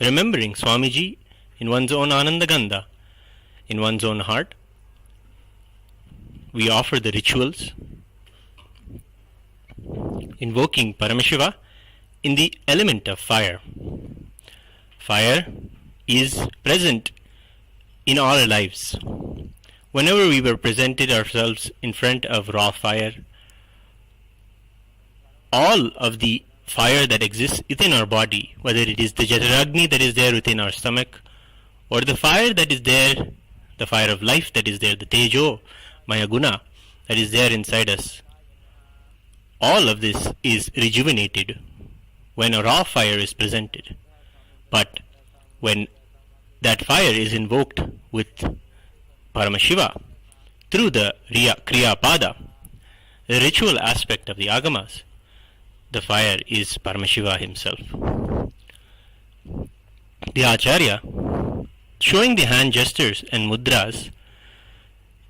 remembering Swamiji in one's own Anandagandha, in one's own heart. We offer the rituals, invoking Paramashiva in the element of fire. Fire is present in all our lives. Whenever we were presented ourselves in front of raw fire, all of the fire that exists within our body, whether it is the Jataragni that is there within our stomach, or the fire that is there, the fire of life that is there, the Tejo, Maya Guna that is there inside us, all of this is rejuvenated when a raw fire is presented. But when that fire is invoked with Paramashiva through the Kriya Pada, the ritual aspect of the Agamas, the fire is Paramashiva himself. The Acharya, showing the hand gestures and mudras,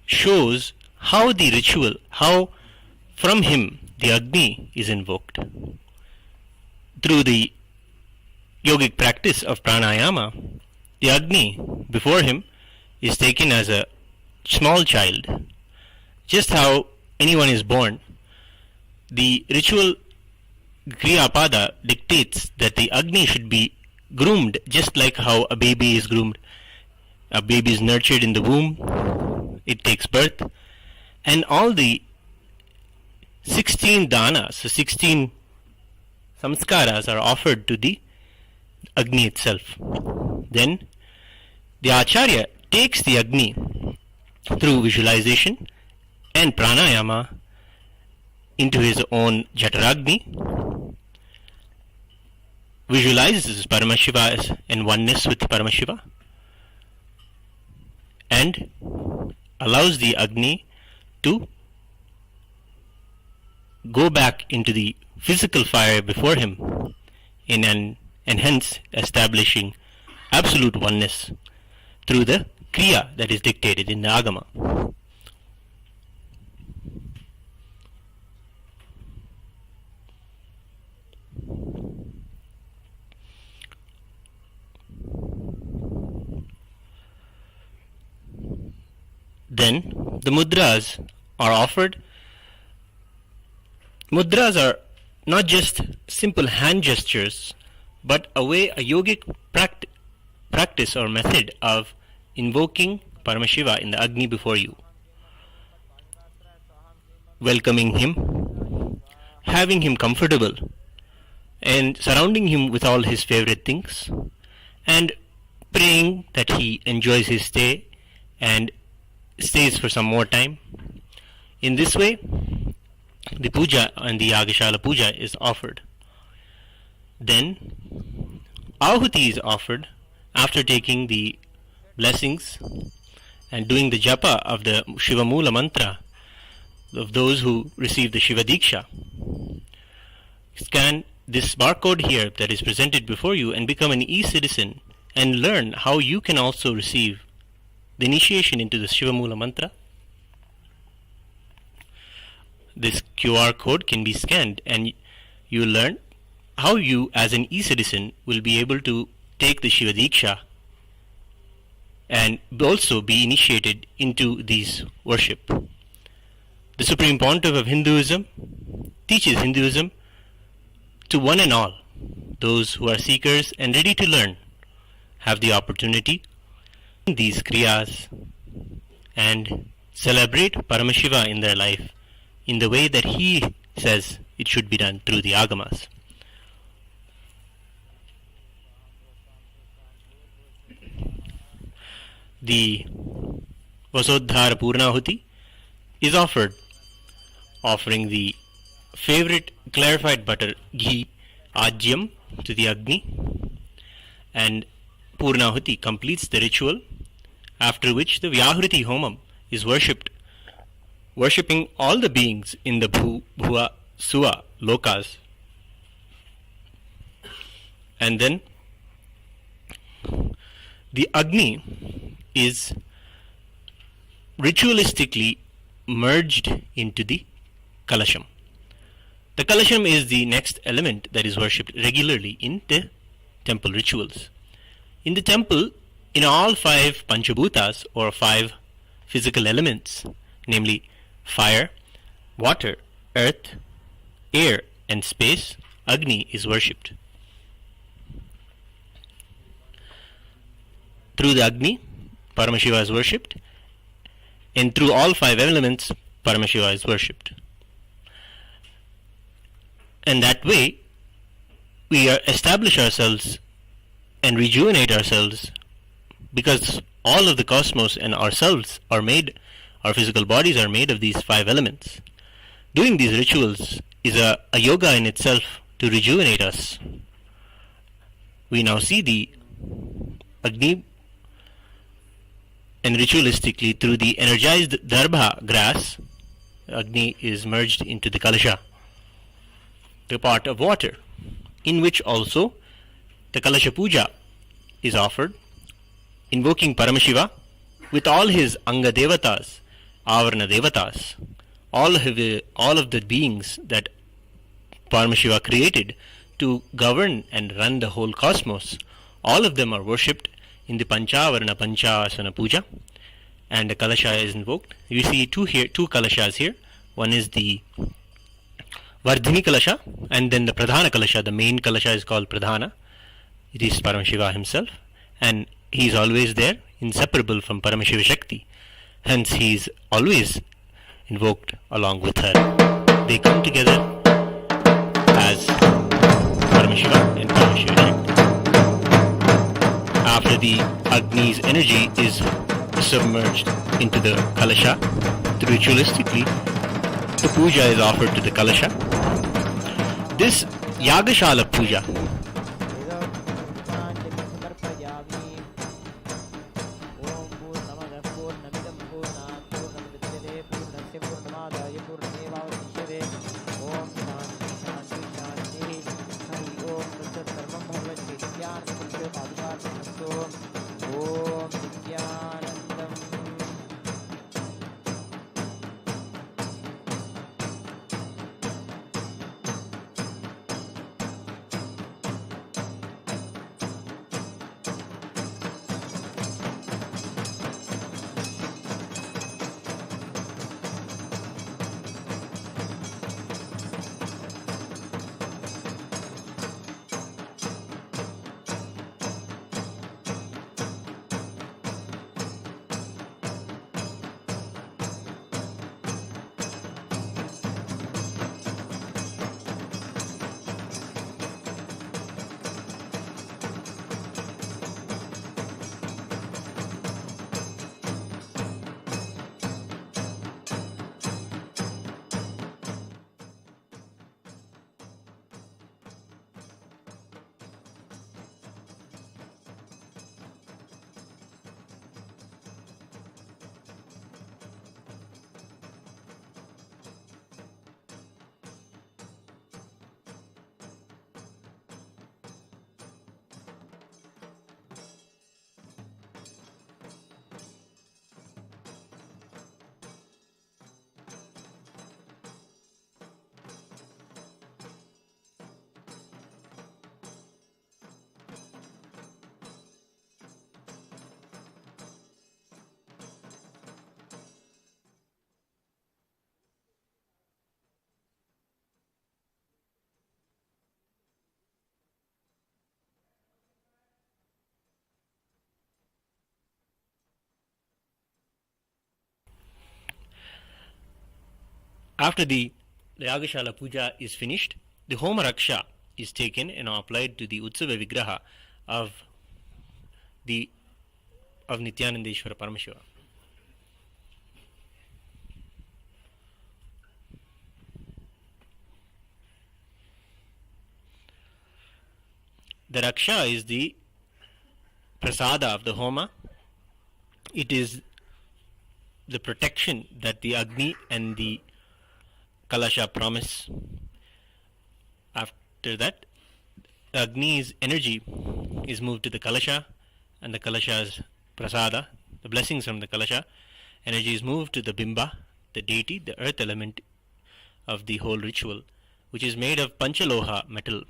shows how the ritual, how from him the Agni is invoked. Through the yogic practice of pranayama, the Agni before him is taken as a small child. Just how anyone is born, the ritual Kriyapada dictates that the Agni should be groomed just like how a baby is groomed. A baby is nurtured in the womb, it takes birth, and all the 16 danas, so 16 samskaras are offered to the Agni itself. Then the Acharya takes the Agni through visualization and pranayama into his own Jataragni, visualizes Paramashiva as in oneness with Paramashiva, and allows the Agni to go back into the physical fire before him and hence establishing absolute oneness through the Kriya that is dictated in the Agama. Then the mudras are offered. Mudras are not just simple hand gestures, but a yogic practice or method of invoking Paramashiva in the Agni before you, welcoming him, having him comfortable, and surrounding him with all his favorite things, and praying that he enjoys his stay and stays for some more time. In this way, the puja and the Yagashala puja is offered. Then Ahuti is offered after taking the blessings and doing the japa of the Shiva Mula mantra of those who receive the Shiva Diksha. Scan this barcode here that is presented before you and become an e-citizen and learn how you can also receive the initiation into the Shiva Mula mantra. This QR code can be scanned and you will learn how you as an e-citizen will be able to take the Shiva Diksha and also be initiated into these worship. The Supreme Pontiff of Hinduism teaches Hinduism to one and all. Those who are seekers and ready to learn have the opportunity in these kriyas and celebrate Paramashiva in their life in the way that he says it should be done through the Agamas. The Vasodhara Purnahuti is offered, offering the favorite clarified butter ghee ajyam to the Agni, and Purnahuti completes the ritual, after which the Vyahruti Homam is worshipping all the beings in the Bhuva Suva lokas. And then the Agni is ritualistically merged into the Kalasham. The Kalasham is the next element that is worshipped regularly in the temple rituals. In the temple, in all five Panchabhutas or five physical elements, namely fire, water, earth, air, and space, Agni is worshipped. Through the Agni, Paramashiva is worshipped, and through all five elements, Paramashiva is worshipped. And that way, we establish ourselves and rejuvenate ourselves, because all of the cosmos and ourselves are made, our physical bodies are made of these five elements. Doing these rituals is a yoga in itself to rejuvenate us. We now see the Agni, and ritualistically through the energized darbha grass, Agni is merged into the kalasha, the pot of water, in which also the kalasha puja is offered, invoking Paramashiva with all his anga devatas, avarana devatas, all of the beings that Paramashiva created to govern and run the whole cosmos. All of them are worshipped in the Panchavarana Panchasana Puja, and the Kalasha is invoked. You see two Kalashas here. One is the Vardhini Kalasha, and then the Pradhana Kalasha. The main Kalasha is called Pradhana. It is Paramashiva himself, and he is always there, inseparable from Paramashiva Shakti. Hence he is always invoked along with her. They come together as Paramashiva and Paramashiva Shakti. After the Agni's energy is submerged into the Kalasha, ritualistically, the puja is offered to the Kalasha. This Yagashala puja After the Yagashala puja is finished, the Homa Raksha is taken and applied to the Utsava Vigraha of Nithyanandeshwara Paramashiva. The Raksha is the prasada of the Homa. It is the protection that the Agni and the Kalasha promise. After that, Agni's energy is moved to the Kalasha, and the Kalasha's prasada, the blessings from the Kalasha, energy is moved to the Bimba, the deity, the earth element of the whole ritual, which is made of Panchaloha metal.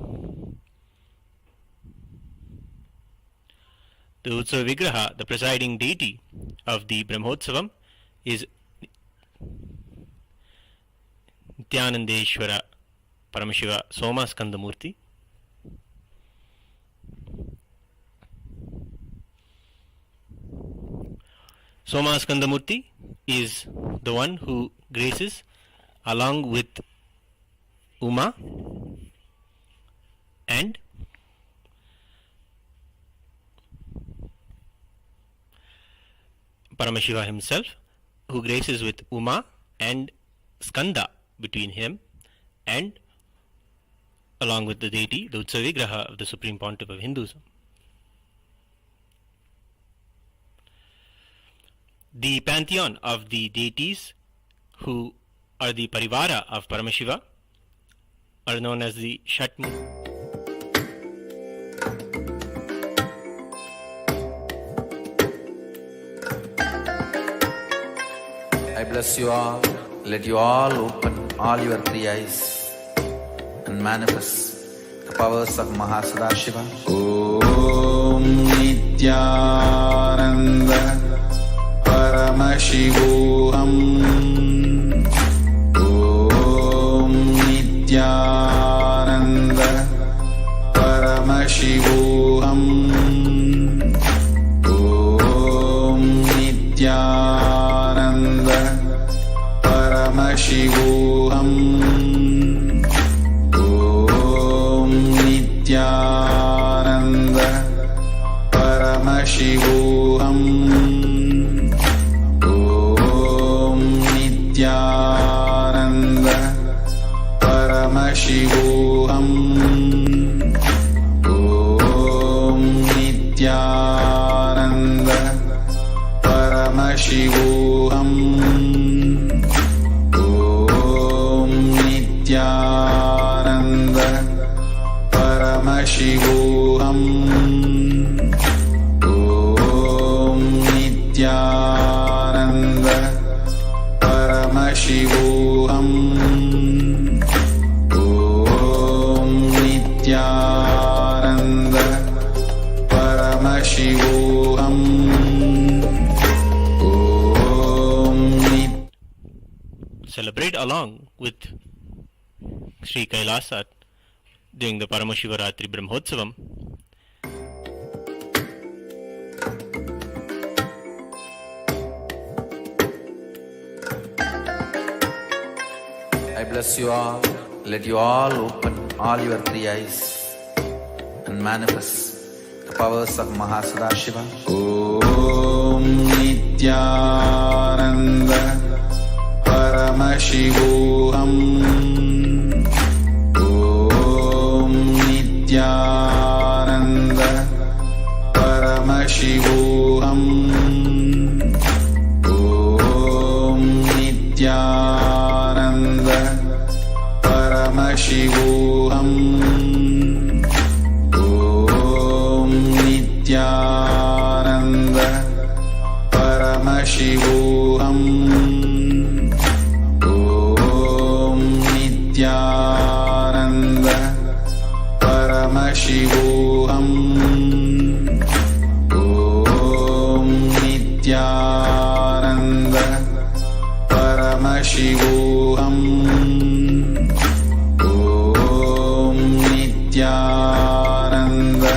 The Utsava Vigraha, the presiding deity of the Brahmotsavam, is Nithyanandeshwara Paramashiva Shatmurty. Shatmurty is the one who graces along with Uma and Paramashiva himself, who graces with Uma and Skanda between him and along with the deity, the Utsava Vigraha of the Supreme Pontiff of Hinduism. The pantheon of the deities who are the Parivara of Paramashiva are known as the Shatmurty. I bless you all. Let you all open all your three eyes and manifest the powers of MahaParamashiva. Om Nithyananda Paramashivam. Om Nithyananda Paramashivam. Om Nithyananda Paramashivam. Om Nithyananda Paramashivam. Om Nithyananda Paramashivam. Om Nithyananda Paramashivam. Om Nithyananda Paramashivam. Om Nithyananda Paramashivam. Om Nithyananda Paramashivam. Celebrate along with Sri Kailasa during the Paramashivaratri Brahmotsavam. I bless you all. Let you all open all your three eyes and manifest the powers of MahaParamashiva. Om Nithyananda Paramashivam. Om Nithyananda Paramashivam. Om Nithyananda Paramashivam. Om Nithyananda Paramashivam. Om Nithyananda Paramashivam. Om Nithyananda Paramashivam. Om Nithyananda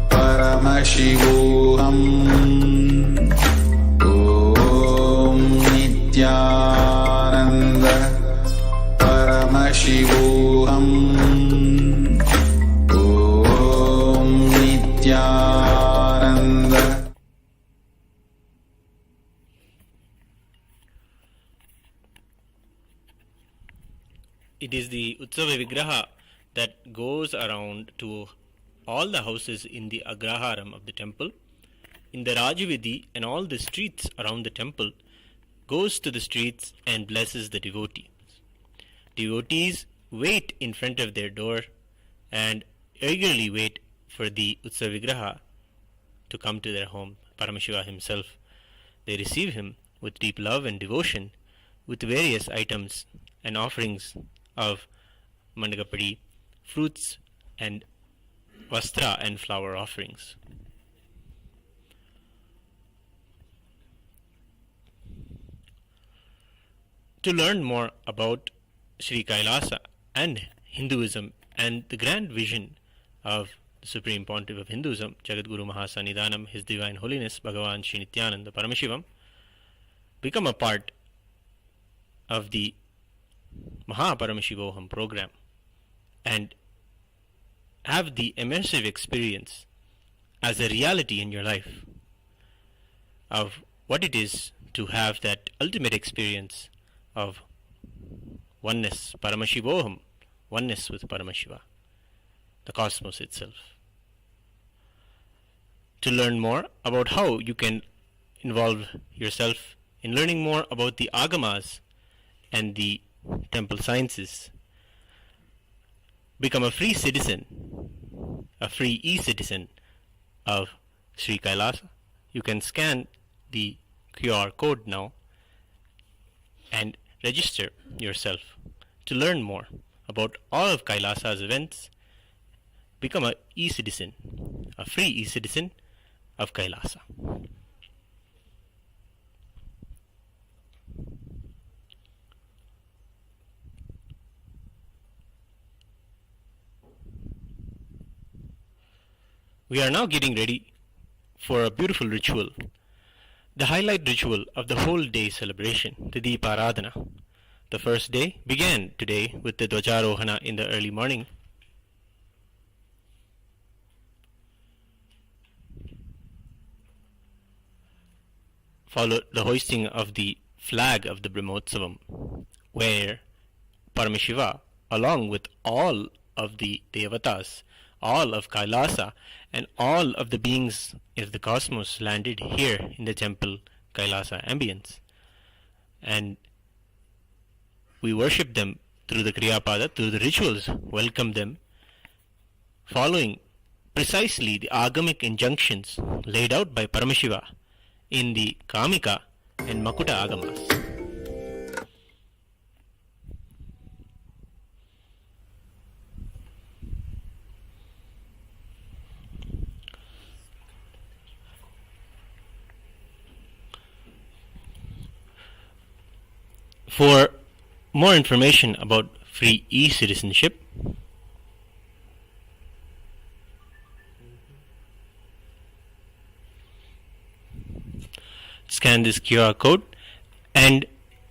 Paramashivam. Om Nithyananda Paramashivam. Om Nithyananda. It is the Utsava Vigraha that goes around to all the houses in the Agraharam of the temple, in the Rajavidhi and all the streets around the temple, goes to the streets and blesses the devotees. Devotees wait in front of their door and eagerly wait for the Utsava Vigraha to come to their home, Paramashiva himself. They receive him with deep love and devotion, with various items and offerings of mandagapadi, fruits and vastra and flower offerings. To learn more about Sri Kailasa and Hinduism and the grand vision of the Supreme Pontiff of Hinduism, Jagadguru Mahasannidhanam, His Divine Holiness Bhagavan Sri Nithyananda Paramashivam, become a part of the MahaParamashivoham program and have the immersive experience as a reality in your life of what it is to have that ultimate experience of oneness, Paramashivoham, oneness with Paramashiva, the cosmos itself. To learn more about how you can involve yourself in learning more about the agamas and the temple sciences, become a free citizen, a free e-citizen of Sri Kailasa. You can scan the QR code now and register yourself to learn more about all of Kailasa's events. Become a e-citizen, a free e-citizen of Kailasa. We are now getting ready for a beautiful ritual, the highlight ritual of the whole day celebration, the Deeparathana. The first day began today with the Dwajarohana in the early morning. Followed the hoisting of the flag of the Brahmotsavam, where Paramashiva, along with all of the Devatas, all of Kailasa, and all of the beings of the cosmos landed here in the temple Kailasa ambience. And we worship them through the Kriyapada, through the rituals, welcome them, following precisely the agamic injunctions laid out by Paramashiva in the Kamika and Makuta agamas. For more information about free e-citizenship, scan this QR code and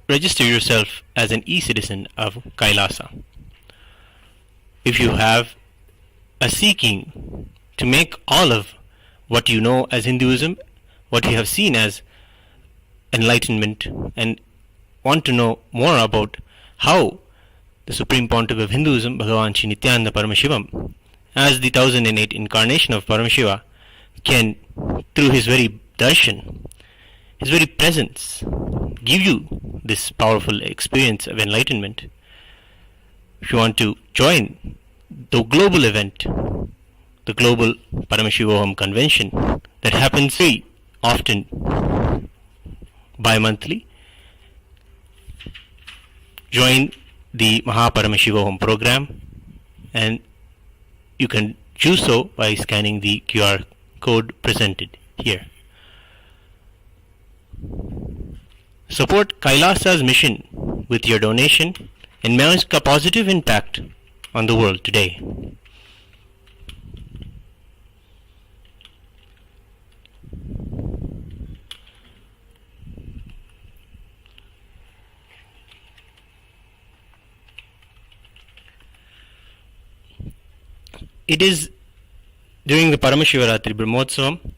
register yourself as an e-citizen of Kailasa. If you have a seeking to make all of what you know as Hinduism, what you have seen as enlightenment, and want to know more about how the Supreme Pontiff of Hinduism, Bhagavan Sri Nithyananda Paramashivam, as the 1008 incarnation of Paramashiva, can, through his very darshan, his very presence, give you this powerful experience of enlightenment. If you want to join the global event, the global Paramashivoham convention that happens very often bi-monthly, join the MahaParamashivoham program, and you can do so by scanning the QR code presented here. Support Kailasa's mission with your donation and make a positive impact on the world today. It is during the Paramashivaratri Brahmotsavam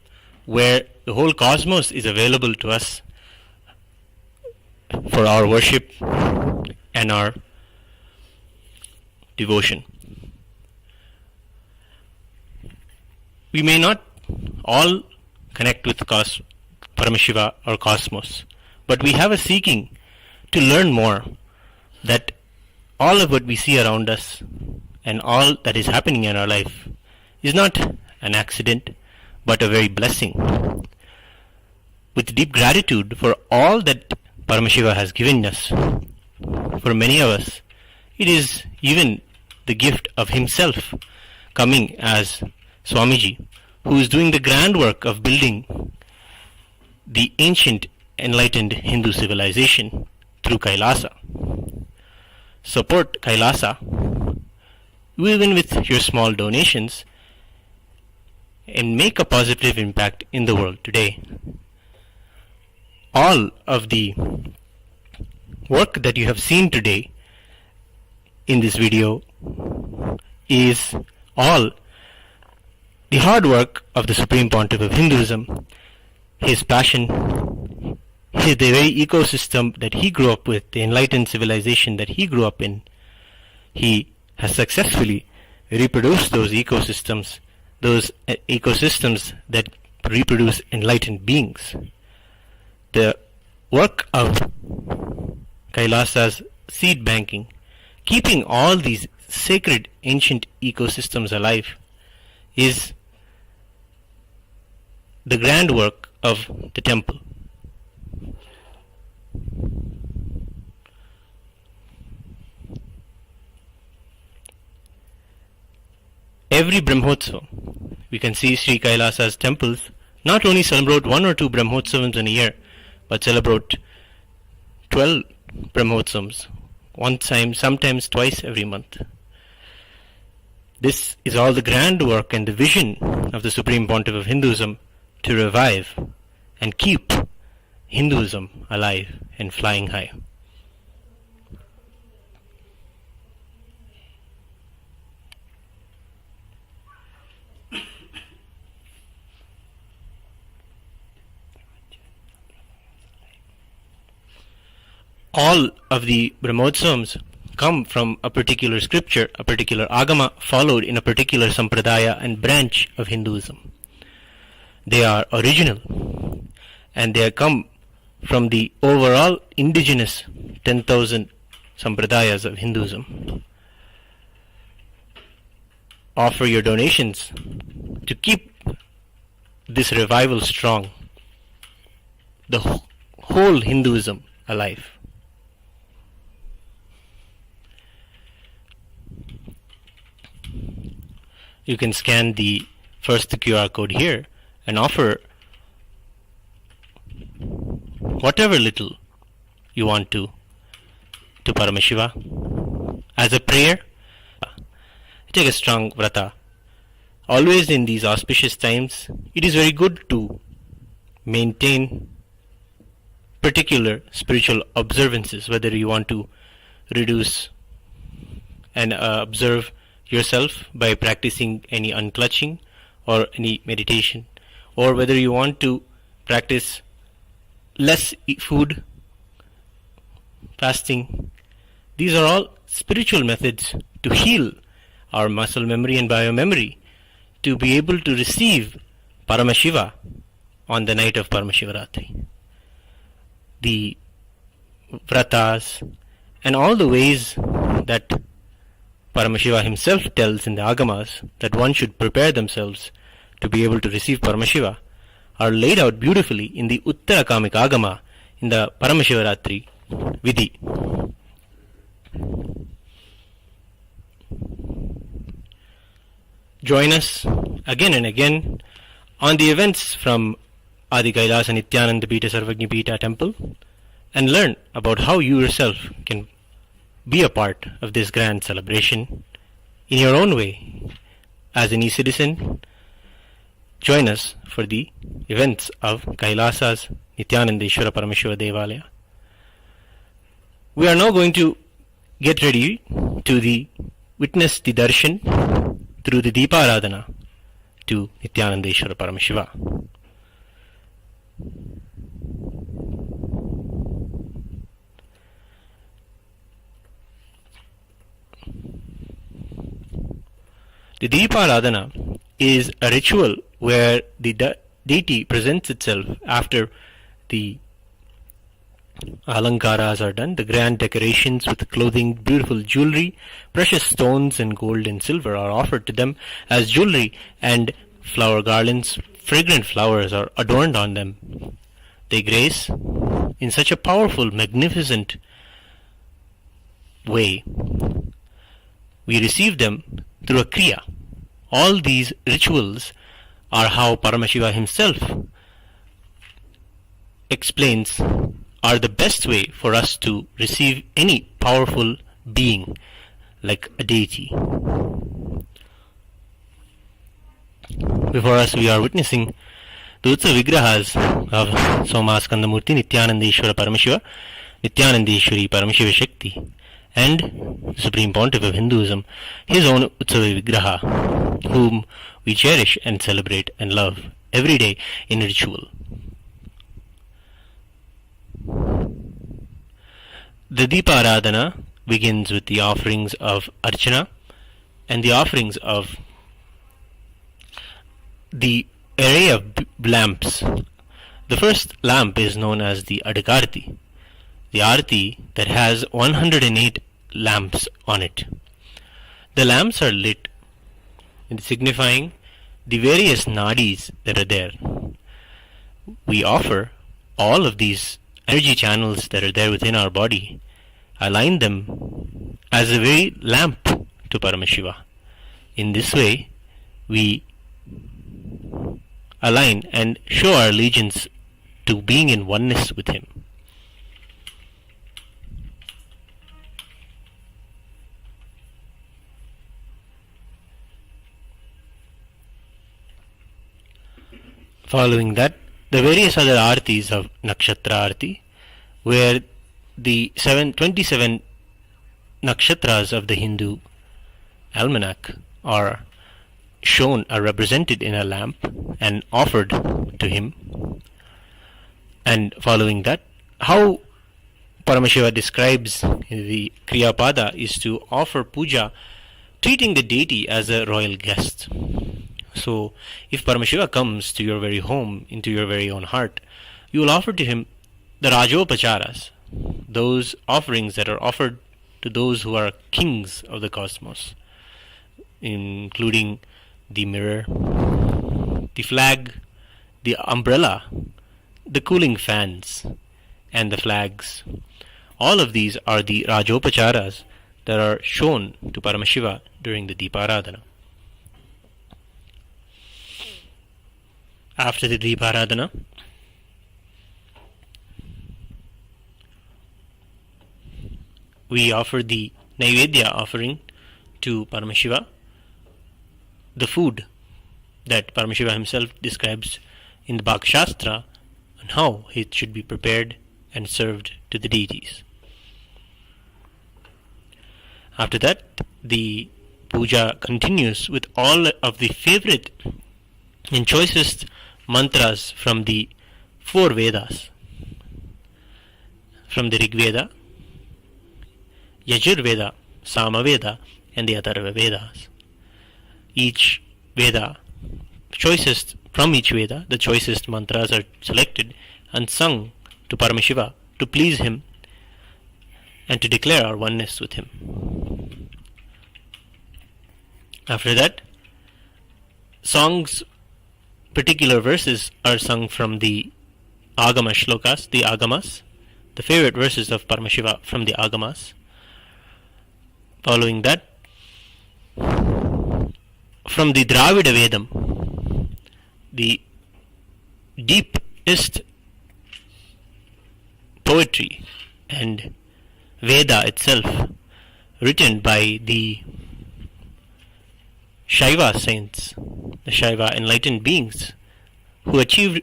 where the whole cosmos is available to us for our worship and our devotion. We may not all connect with Paramashiva or cosmos, but we have a seeking to learn more, that all of what we see around us and all that is happening in our life is not an accident, but a very blessing. With deep gratitude for all that Paramashiva has given us, for many of us, it is even the gift of himself coming as Swamiji, who is doing the grand work of building the ancient enlightened Hindu civilization through Kailasa. Support Kailasa even with your small donations and make a positive impact in the world today. All of the work that you have seen today in this video is all the hard work of the Supreme Pontiff of Hinduism, his passion, the very ecosystem that he grew up with, the enlightened civilization that he grew up in. He has successfully reproduced those ecosystems that reproduce enlightened beings. The work of Kailasa's seed banking, keeping all these sacred ancient ecosystems alive, is the grand work of the temple. Every Brahmotsavam, we can see Sri Kailasa's temples not only celebrate 1 or 2 Brahmotsavams in a year, but celebrate 12 Brahmotsavams, one time, sometimes twice every month. This is all the grand work and the vision of the Supreme Pontiff of Hinduism to revive and keep Hinduism alive and flying high. All of the Brahmotsavams come from a particular scripture, a particular agama followed in a particular sampradaya and branch of Hinduism. They are original and they come from the overall indigenous 10,000 sampradayas of Hinduism. Offer your donations to keep this revival strong, the whole Hinduism alive. You can scan the QR code here and offer whatever little you want to Paramashiva. As a prayer, take a strong vrata. Always in these auspicious times, it is very good to maintain particular spiritual observances, whether you want to reduce and observe yourself by practicing any unclutching or any meditation, or whether you want to practice less food, fasting. These are all spiritual methods to heal our muscle memory and biomemory, to be able to receive Paramashiva on the night of Paramashivaratri. The vratas and all the ways that Paramashiva himself tells in the Agamas that one should prepare themselves to be able to receive Paramashiva are laid out beautifully in the Uttarakamik Agama in the Paramashivaratri Vidhi. Join us again and again on the events from Adi Kailasa Nithyananda Pita Sarvagni Pita Temple and learn about how you yourself can be a part of this grand celebration in your own way. As an e-citizen, join us for the events of Kailasa's Nithyanandeshwara Paramashiva Devalaya. We are now going to get ready to witness the darshan through the Deeparathana to Nithyanandeshwara Paramashiva. The Deeparathana is a ritual where the deity presents itself after the Alankaras are done. The grand decorations with clothing, beautiful jewelry, precious stones and gold and silver are offered to them as jewelry, and flower garlands, fragrant flowers are adorned on them. They grace in such a powerful, magnificent way. We receive them through a kriya. All these rituals are how Paramashiva himself explains are the best way for us to receive any powerful being like a deity. Before us we are witnessing the Utsav Vigrahas of Sotmskandamurti, Nithyanandeshwara Paramashiva, Nithyanandeshwari Paramashiva Shakti, and the Supreme Pontiff of Hinduism, his own Utsav Vigraha, whom we cherish and celebrate and love every day in ritual. The Deeparathana begins with the offerings of Archana and the offerings of the array of lamps. The first lamp is known as the Adakarti, the Arti that has 108 lamps on it. The lamps are lit, signifying the various nadis that are there. We offer all of these energy channels that are there within our body, align them as a very lamp to Paramashiva. In this way, we align and show our allegiance to being in oneness with Him. Following that, the various other artis of Nakshatra Arti, where the 27 nakshatras of the Hindu almanac are shown, are represented in a lamp and offered to him. And following that, how Paramashiva describes the Kriyapada is to offer puja, treating the deity as a royal guest. So, if Paramashiva comes to your very home, into your very own heart, you will offer to him the Rajopacharas, those offerings that are offered to those who are kings of the cosmos, including the mirror, the flag, the umbrella, the cooling fans, and the flags. All of these are the Rajopacharas that are shown to Paramashiva during the Deeparadhana. After the Deeparadhana, we offer the Naivedya offering to Paramashiva, the food that Paramashiva himself describes in the Bhakti Shastra and how it should be prepared and served to the deities. After that, the puja continues with all of the favorite and choicest mantras from the 4 Vedas, from the Rig Veda, Yajur Veda, Sama Veda, and the Atharva Vedas. Each Veda, from each Veda, the choicest mantras are selected and sung to Paramashiva to please him and to declare our oneness with him. After that, songs, particular verses are sung from the Agama Shlokas, the Agamas, the favorite verses of Paramashiva from the Agamas. Following that, from the Dravida Vedam, the deepest poetry and Veda itself, written by the Shaiva saints, the Shaiva enlightened beings who achieved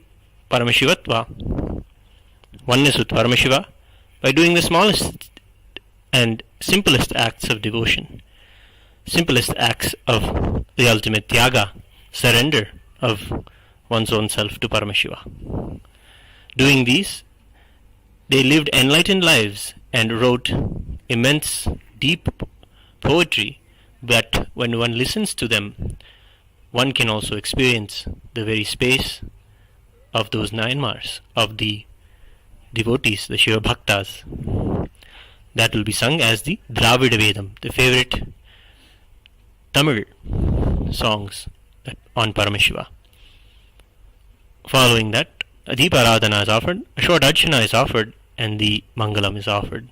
Paramashivatva, oneness with Paramashiva, by doing the smallest and simplest acts of devotion, simplest acts of the ultimate Tyaga, surrender of one's own self to Paramashiva. Doing these, they lived enlightened lives and wrote immense, deep poetry, but when one listens to them, one can also experience the very space of those 9 Mars, of the devotees, the Shiva Bhaktas. That will be sung as the Dravida Vedam, the favorite Tamil songs on Paramashiva. Following that, a Deeparadhana is offered, a short Archana is offered, and the Mangalam is offered.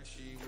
Shiva.